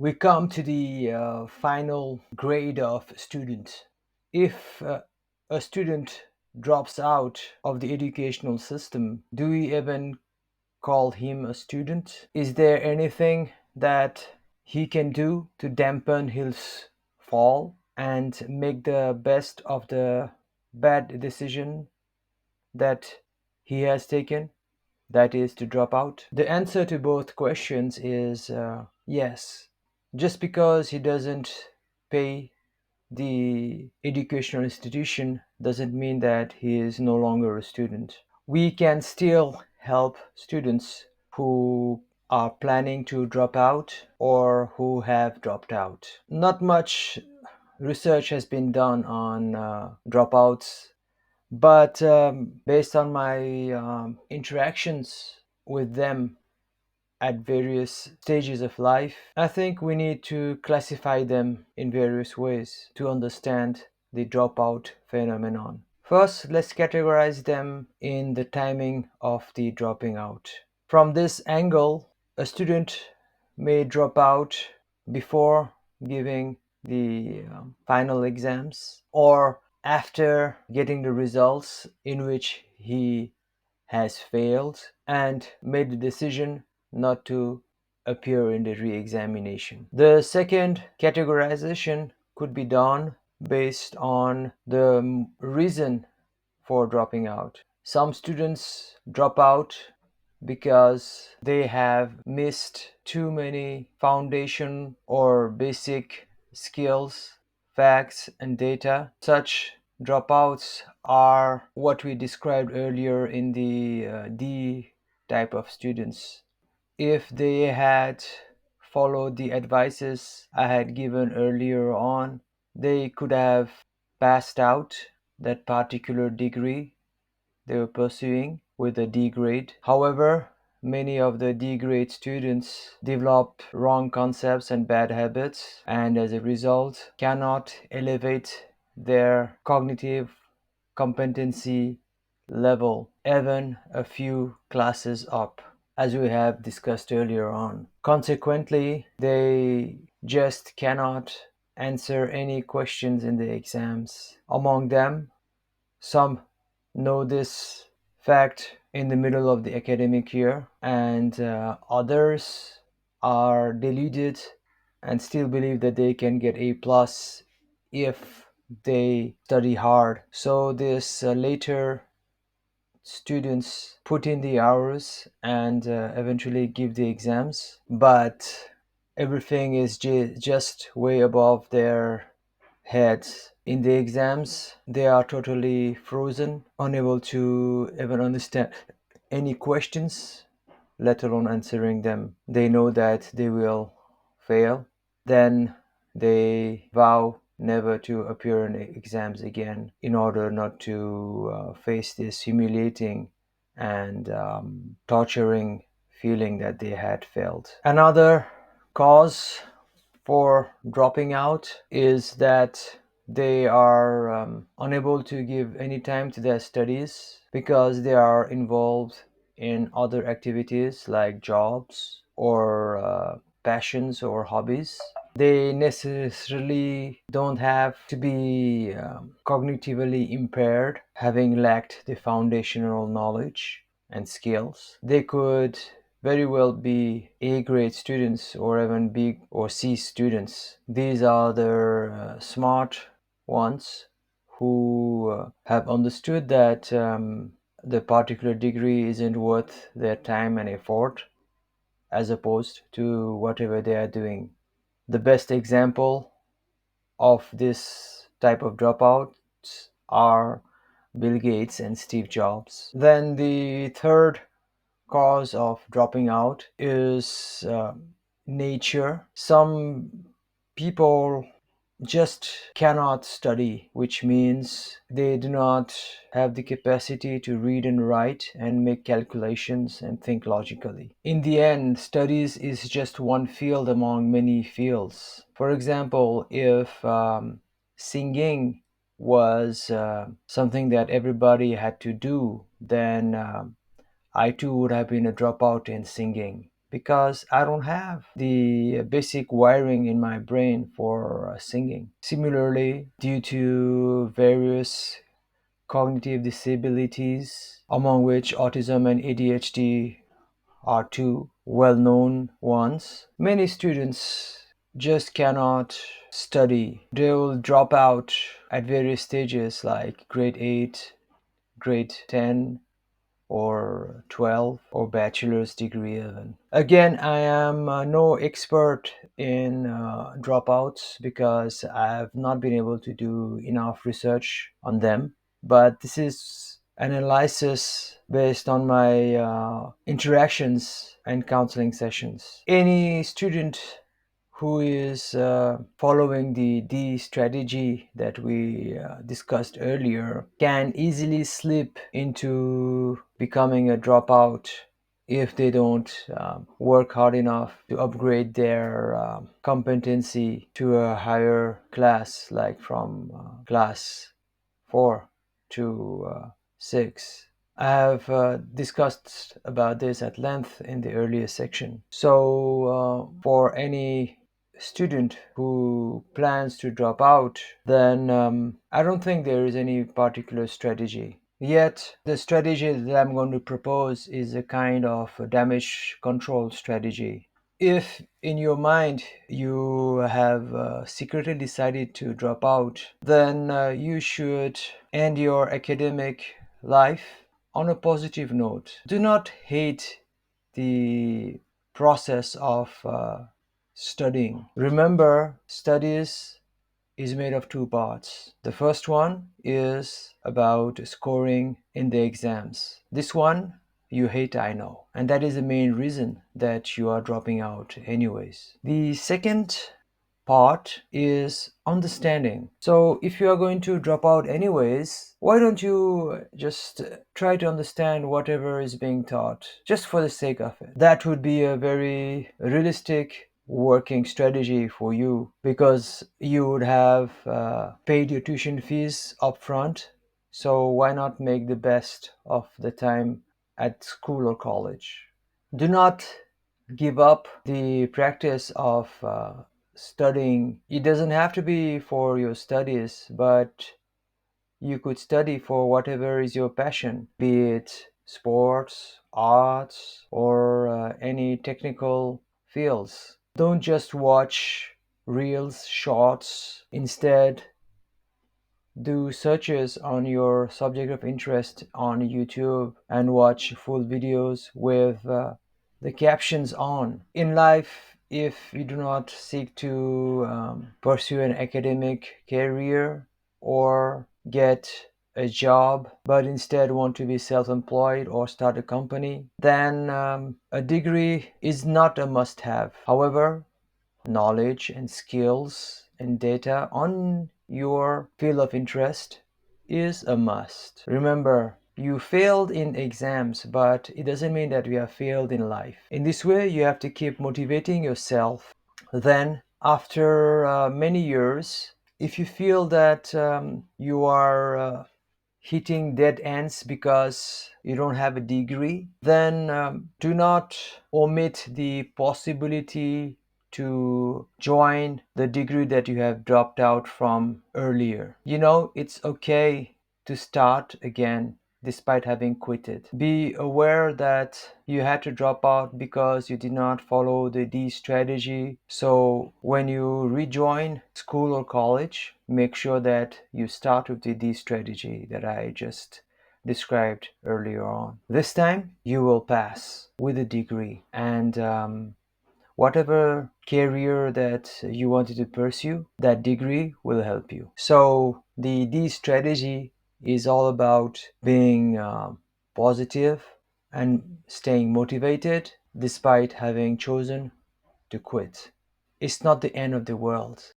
We come to the final grade of student. If a student drops out of the educational system, do we even call him a student? Is there anything that he can do to dampen his fall and make the best of the bad decision that he has taken? That is to drop out? The answer to both questions is yes. Just because he doesn't pay the educational institution doesn't mean that he is no longer a student. We can still help students who are planning to drop out or who have dropped out. Not much research has been done on dropouts, but based on my interactions with them at various stages of life, I think we need to classify them in various ways to understand the dropout phenomenon. First, let's categorize them in the timing of the dropping out. From this angle, a student may drop out before giving the final exams or after getting the results in which he has failed and made the decision not to appear in the re-examination. The second categorization could be done based on the reason for dropping out. Some students drop out because they have missed too many foundation or basic skills, facts, and data. Such dropouts are what we described earlier in the D type of students. If they had followed the advices I had given earlier on, they could have passed out that particular degree they were pursuing with a D grade. However, many of the D grade students develop wrong concepts and bad habits, and as a result, cannot elevate their cognitive competency level even a few classes up, as we have discussed earlier on. Consequently, they just cannot answer any questions in the exams. Among them, some know this fact in the middle of the academic year, and others are deluded and still believe that they can get A plus if they study hard. So this later students put in the hours and eventually give the exams, but everything is just way above their heads. In the exams, they are totally frozen, unable to even understand any questions, let alone answering them. They know that they will fail. Then they vow never to appear in exams again in order not to face this humiliating and torturing feeling that they had failed. Another cause for dropping out is that they are unable to give any time to their studies because they are involved in other activities like jobs or passions or hobbies. They necessarily don't have to be cognitively impaired, having lacked the foundational knowledge and skills. They could very well be A grade students or even B or C students. These are the smart ones who have understood that the particular degree isn't worth their time and effort as opposed to whatever they are doing. The best example of this type of dropouts are Bill Gates and Steve Jobs. Then the third cause of dropping out is nature. Some people just cannot study, which means they do not have the capacity to read and write and make calculations and think logically. In the end, studies is just one field among many fields. For example, if singing was something that everybody had to do, then I too would have been a dropout in singing. because I don't have the basic wiring in my brain for singing. Similarly, due to various cognitive disabilities, among which autism and ADHD are two well known ones, many students just cannot study. They will drop out at various stages like grade 8, grade 10, or 12, or bachelor's degree even. Again, I am no expert in dropouts because I have not been able to do enough research on them. But this is an analysis based on my interactions and counseling sessions. Any student who is following the D strategy that we discussed earlier can easily slip into becoming a dropout if they don't work hard enough to upgrade their competency to a higher class, like from class 4 to 6. I have discussed about this at length in the earlier section. So, for any student who plans to drop out, then I don't think there is any particular strategy. Yet, the strategy that I'm going to propose is a kind of a damage control strategy. If in your mind you have secretly decided to drop out, then you should end your academic life on a positive note. Do not hate the process of studying. Remember, studies is made of two parts. The first one is about scoring in the exams. This one you hate, I know, and that is the main reason that you are dropping out anyways. The second part is understanding. So if you are going to drop out anyways, why don't you just try to understand whatever is being taught just for the sake of it? That would be a very realistic working strategy for you, because you would have paid your tuition fees upfront. So why not make the best of the time at school or college? Do not give up the practice of studying. It doesn't have to be for your studies, but you could study for whatever is your passion, be it sports, arts, or any technical fields. Don't just watch reels, shorts. Instead, do searches on your subject of interest on YouTube and watch full videos with the captions on. In life, if you do not seek to pursue an academic career or get a job, but instead want to be self-employed or start a company, then a degree is not a must-have. However, knowledge and skills and data on your field of interest is a must. Remember, you failed in exams, but it doesn't mean that you have failed in life. In this way, you have to keep motivating yourself. Then, after many years, if you feel that you are hitting dead ends because you don't have a degree, then do not omit the possibility to join the degree that you have dropped out from earlier. You know, it's okay to start again despite having quitted. Be aware that you had to drop out because you did not follow the D strategy. So when you rejoin school or college, make sure that you start with the D strategy that I just described earlier on. This time you will pass with a degree, and whatever career that you wanted to pursue, that degree will help you. So the D strategy is all about being positive and staying motivated despite having chosen to quit. It's not the end of the world.